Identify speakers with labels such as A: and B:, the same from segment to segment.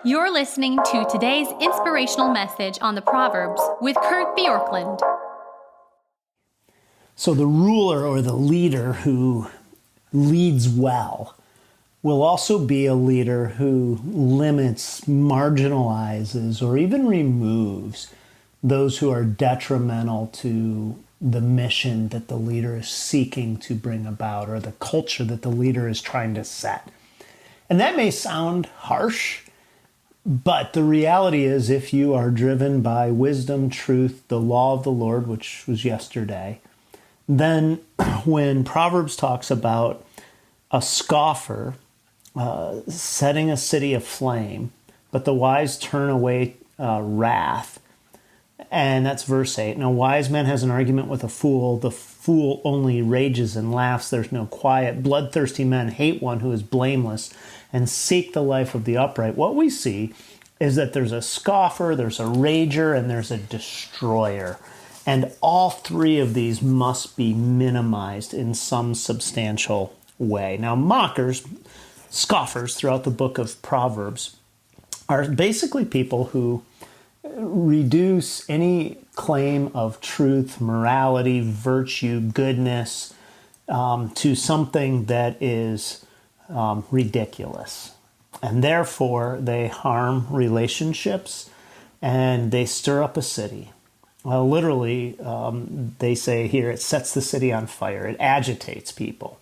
A: You're listening to today's inspirational message on the Proverbs with Bjorklund.
B: So the ruler or the leader who leads well will also be a leader who limits, marginalizes, or even removes those who are detrimental to the mission that the leader is seeking to bring about, or the culture that the leader is trying to set. And that may sound harsh, but the reality is, if you are driven by wisdom, truth, the law of the Lord, which was yesterday, then when Proverbs talks about a scoffer setting a city aflame, but the wise turn away wrath, and that's verse 8. And a wise man has an argument with a fool. The fool only rages and laughs. There's no quiet. Bloodthirsty men hate one who is blameless and seek the life of the upright. What we see is that there's a scoffer, there's a rager, and there's a destroyer. And all three of these must be minimized in some substantial way. Now, mockers, scoffers throughout the book of Proverbs, are basically people who reduce any claim of truth, morality, virtue, goodness to something that is ridiculous. And therefore, they harm relationships and they stir up a city. Well, literally, they say here, it sets the city on fire. It agitates people.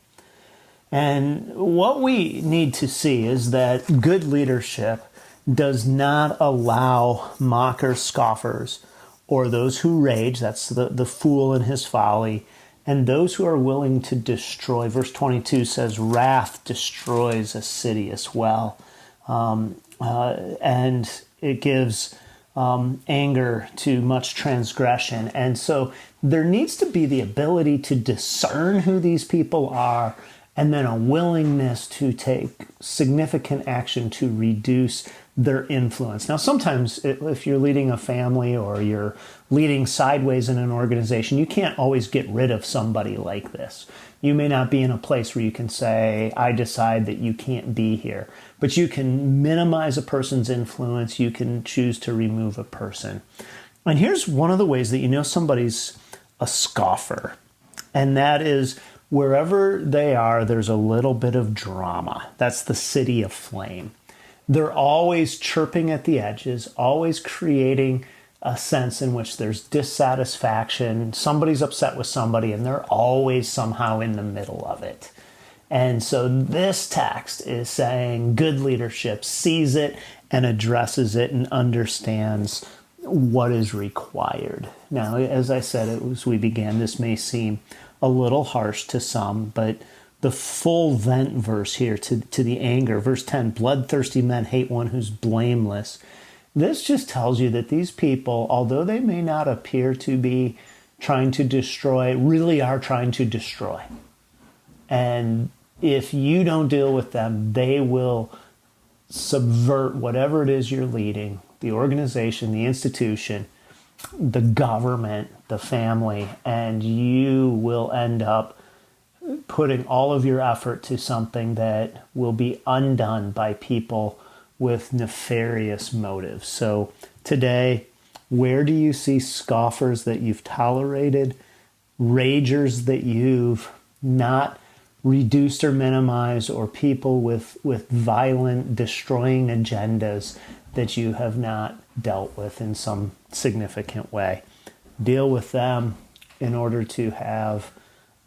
B: And what we need to see is that good leadership does not allow mockers, scoffers, or those who rage, that's the fool in his folly, and those who are willing to destroy. Verse 22 says, wrath destroys a city as well. And it gives anger to much transgression. And so there needs to be the ability to discern who these people are, and then a willingness to take significant action to reduce their influence. Now, sometimes if you're leading a family or you're leading sideways in an organization, you can't always get rid of somebody like this. You may not be in a place where you can say, I decide that you can't be here. But you can minimize a person's influence. You can choose to remove a person. And here's one of the ways that you know somebody's a scoffer. And that is, wherever they are, there's a little bit of drama. That's the city aflame. They're always chirping at the edges, always creating a sense in which there's dissatisfaction. Somebody's upset with somebody, and they're always somehow in the middle of it. And so this text is saying good leadership sees it and addresses it and understands what is required. Now, as I said, as we began, this may seem a little harsh to some, but the full vent verse here to the anger, verse 10, bloodthirsty men hate one who's blameless. This just tells you that these people, although they may not appear to be trying to destroy, really are trying to destroy. And if you don't deal with them, they will subvert whatever it is you're leading, the organization, the institution, the government, the family, and you will end up putting all of your effort to something that will be undone by people with nefarious motives. So today, where do you see scoffers that you've tolerated, ragers that you've not reduced or minimized, or people with violent, destroying agendas that you have not dealt with in some significant way? Deal with them in order to have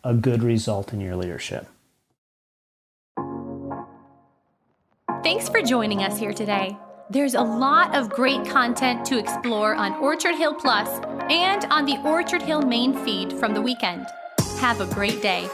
B: a good result in your leadership.
A: Thanks for joining us here today. There's a lot of great content to explore on Orchard Hill Plus and on the Orchard Hill main feed from the weekend. Have a great day.